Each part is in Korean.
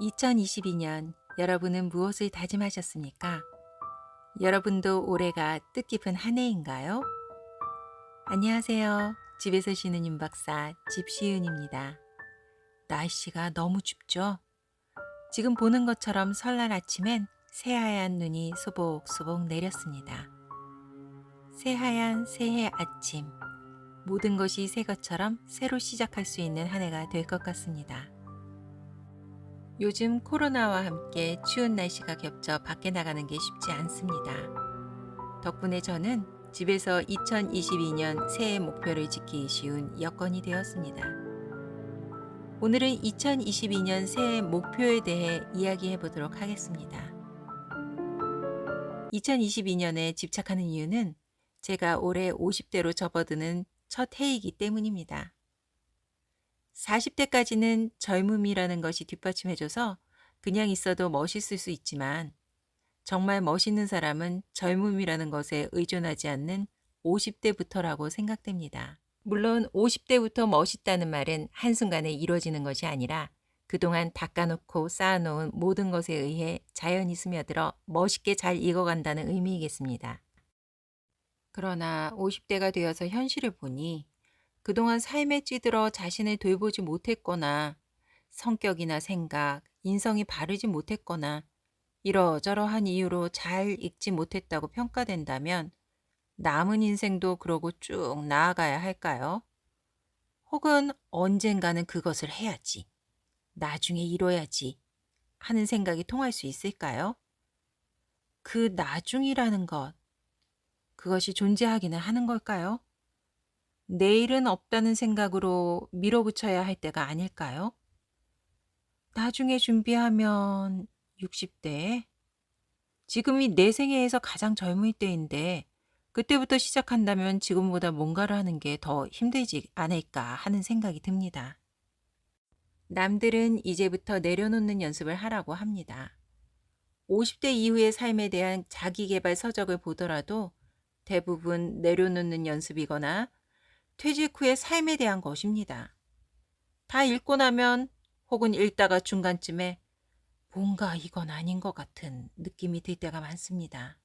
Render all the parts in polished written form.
2022년 여러분은 무엇을 다짐하셨습니까? 여러분도 올해가 뜻깊은 한 해인가요? 안녕하세요. 집에서 쉬는 윤박사 집시윤입니다. 날씨가 너무 춥죠? 지금 보는 것처럼 설날 아침엔 새하얀 눈이 소복소복 내렸습니다. 새하얀 새해 아침, 모든 것이 새 것처럼 새로 시작할 수 있는 한 해가 될 것 같습니다. 요즘 코로나와 함께 추운 날씨가 겹쳐 밖에 나가는 게 쉽지 않습니다. 덕분에 저는 집에서 2022년 새해 목표를 지키기 쉬운 여건이 되었습니다. 오늘은 2022년 새해 목표에 대해 이야기해 보도록 하겠습니다. 2022년에 집착하는 이유는 제가 올해 50대로 접어드는 첫 해이기 때문입니다. 40대까지는 젊음이라는 것이 뒷받침해줘서 그냥 있어도 멋있을 수 있지만 정말 멋있는 사람은 젊음이라는 것에 의존하지 않는 50대부터라고 생각됩니다. 물론 50대부터 멋있다는 말은 한순간에 이루어지는 것이 아니라 그동안 닦아놓고 쌓아놓은 모든 것에 의해 자연히 스며들어 멋있게 잘 익어간다는 의미이겠습니다. 그러나 50대가 되어서 현실을 보니 그동안 삶에 찌들어 자신을 돌보지 못했거나 성격이나 생각, 인성이 바르지 못했거나 이러저러한 이유로 잘 익지 못했다고 평가된다면 남은 인생도 그러고 쭉 나아가야 할까요? 혹은 언젠가는 그것을 해야지, 나중에 이뤄야지 하는 생각이 통할 수 있을까요? 그 나중이라는 것, 그것이 존재하기는 하는 걸까요? 내일은 없다는 생각으로 밀어붙여야 할 때가 아닐까요? 나중에 준비하면 60대? 지금이 내 생애에서 가장 젊을 때인데 그때부터 시작한다면 지금보다 뭔가를 하는 게 더 힘들지 않을까 하는 생각이 듭니다. 남들은 이제부터 내려놓는 연습을 하라고 합니다. 50대 이후의 삶에 대한 자기계발 서적을 보더라도 대부분 내려놓는 연습이거나 퇴직 후의 삶에 대한 것입니다. 다 읽고 나면 혹은 읽다가 중간쯤에 뭔가 이건 아닌 것 같은 느낌이 들 때가 많습니다.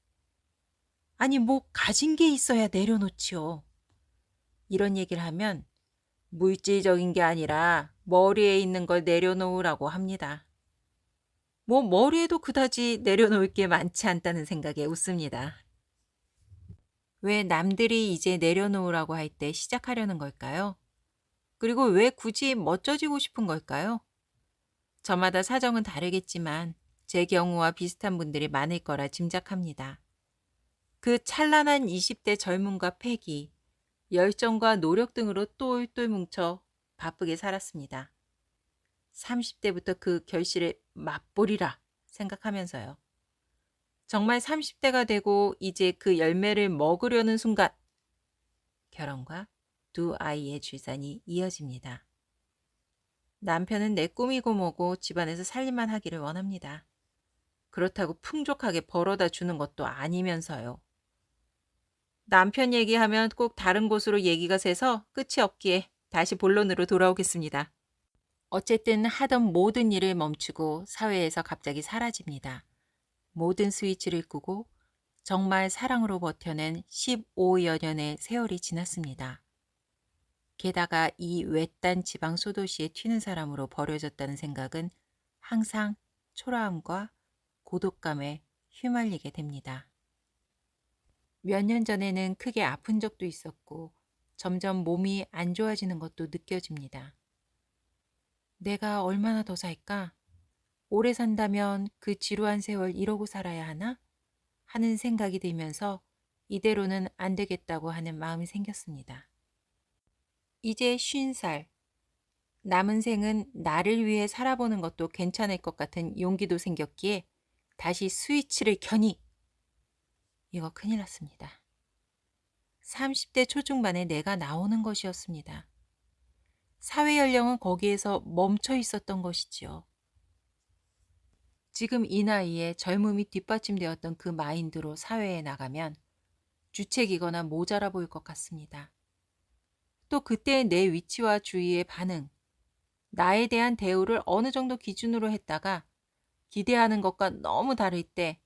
아니, 뭐 가진 게 있어야 내려놓지요. 이런 얘기를 하면 물질적인 게 아니라 머리에 있는 걸 내려놓으라고 합니다. 뭐 머리에도 그다지 내려놓을 게 많지 않다는 생각에 웃습니다. 왜 남들이 이제 내려놓으라고 할 때 시작하려는 걸까요? 그리고 왜 굳이 멋져지고 싶은 걸까요? 저마다 사정은 다르겠지만 제 경우와 비슷한 분들이 많을 거라 짐작합니다. 그 찬란한 20대 젊음과 패기, 열정과 노력 등으로 똘똘 뭉쳐 바쁘게 살았습니다. 30대부터 그 결실을 맛보리라 생각하면서요. 정말 30대가 되고 이제 그 열매를 먹으려는 순간 결혼과 두 아이의 출산이 이어집니다. 남편은 내 꿈이고 뭐고 집안에서 살림만 하기를 원합니다. 그렇다고 풍족하게 벌어다 주는 것도 아니면서요. 남편 얘기하면 꼭 다른 곳으로 얘기가 새서 끝이 없기에 다시 본론으로 돌아오겠습니다. 어쨌든 하던 모든 일을 멈추고 사회에서 갑자기 사라집니다. 모든 스위치를 끄고 정말 사랑으로 버텨낸 15여 년의 세월이 지났습니다. 게다가 이 외딴 지방 소도시에 튀는 사람으로 버려졌다는 생각은 항상 초라함과 고독감에 휘말리게 됩니다. 몇 년 전에는 크게 아픈 적도 있었고 점점 몸이 안 좋아지는 것도 느껴집니다. 내가 얼마나 더 살까? 오래 산다면 그 지루한 세월 이러고 살아야 하나? 하는 생각이 들면서 이대로는 안 되겠다고 하는 마음이 생겼습니다. 이제 50살. 남은 생은 나를 위해 살아보는 것도 괜찮을 것 같은 용기도 생겼기에 다시 스위치를 켜니 이거 큰일 났습니다. 30대 초중반에 내가 나오는 것이었습니다. 사회 연령은 거기에서 멈춰 있었던 것이지요. 지금 이 나이에 젊음이 뒷받침되었던 그 마인드로 사회에 나가면 주책이거나 모자라 보일 것 같습니다. 또 그때의 내 위치와 주위의 반응, 나에 대한 대우를 어느 정도 기준으로 했다가 기대하는 것과 너무 다를 때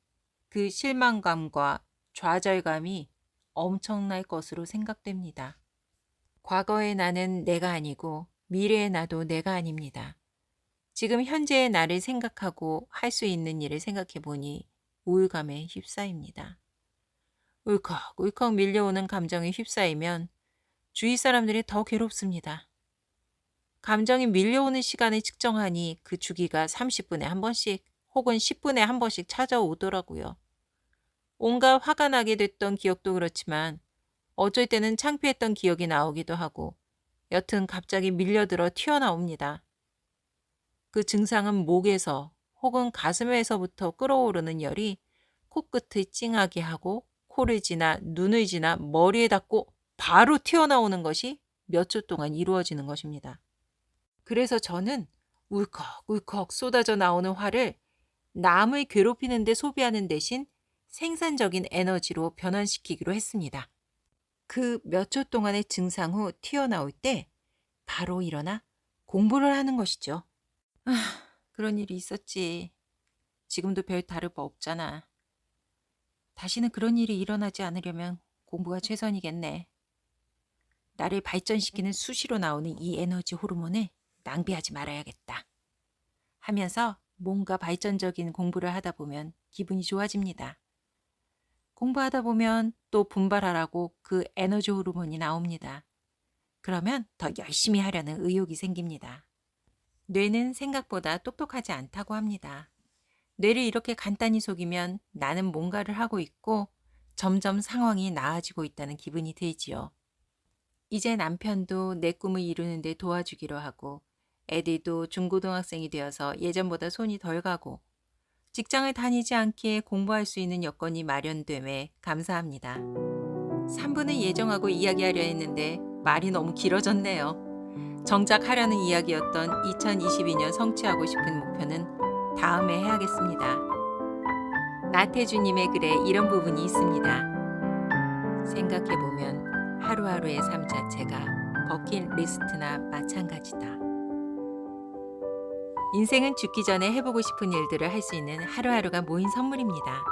그 실망감과 좌절감이 엄청날 것으로 생각됩니다. 과거의 나는 내가 아니고 미래의 나도 내가 아닙니다. 지금 현재의 나를 생각하고 할 수 있는 일을 생각해 보니 우울감에 휩싸입니다. 울컥울컥 밀려오는 감정에 휩싸이면 주위 사람들이 더 괴롭습니다. 감정이 밀려오는 시간을 측정하니 그 주기가 30분에 한 번씩 혹은 10분에 한 번씩 찾아오더라고요. 온갖 화가 나게 됐던 기억도 그렇지만 어쩔 때는 창피했던 기억이 나오기도 하고 여튼 갑자기 밀려들어 튀어나옵니다. 그 증상은 목에서 혹은 가슴에서부터 끓어오르는 열이 코끝을 찡하게 하고 코를 지나 눈을 지나 머리에 닿고 바로 튀어나오는 것이 몇 초 동안 이루어지는 것입니다. 그래서 저는 울컥울컥 쏟아져 나오는 화를 남을 괴롭히는 데 소비하는 대신 생산적인 에너지로 변환시키기로 했습니다. 그 몇 초 동안의 증상 후 튀어나올 때 바로 일어나 공부를 하는 것이죠. 아, 그런 일이 있었지. 지금도 별 다를 바 없잖아. 다시는 그런 일이 일어나지 않으려면 공부가 최선이겠네. 나를 발전시키는 수시로 나오는 이 에너지 호르몬을 낭비하지 말아야겠다. 하면서 뭔가 발전적인 공부를 하다 보면 기분이 좋아집니다. 공부하다 보면 또 분발하라고 그 에너지 호르몬이 나옵니다. 그러면 더 열심히 하려는 의욕이 생깁니다. 뇌는 생각보다 똑똑하지 않다고 합니다. 뇌를 이렇게 간단히 속이면 나는 뭔가를 하고 있고 점점 상황이 나아지고 있다는 기분이 들지요. 이제 남편도 내 꿈을 이루는 데 도와주기로 하고 애들도 중고등학생이 되어서 예전보다 손이 덜 가고 직장을 다니지 않기에 공부할 수 있는 여건이 마련됨에 감사합니다. 3분을 예정하고 이야기하려 했는데 말이 너무 길어졌네요. 정작 하려는 이야기였던 2022년 성취하고 싶은 목표는 다음에 해야겠습니다. 나태주님의 글에 이런 부분이 있습니다. 생각해보면 하루하루의 삶 자체가 버킷리스트나 마찬가지다. 인생은 죽기 전에 해보고 싶은 일들을 할 수 있는 하루하루가 모인 선물입니다.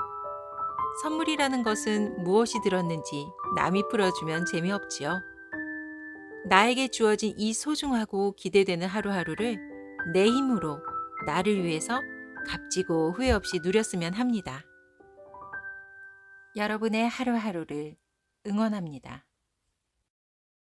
선물이라는 것은 무엇이 들었는지 남이 풀어주면 재미없지요. 나에게 주어진 이 소중하고 기대되는 하루하루를 내 힘으로 나를 위해서 값지고 후회 없이 누렸으면 합니다. 여러분의 하루하루를 응원합니다.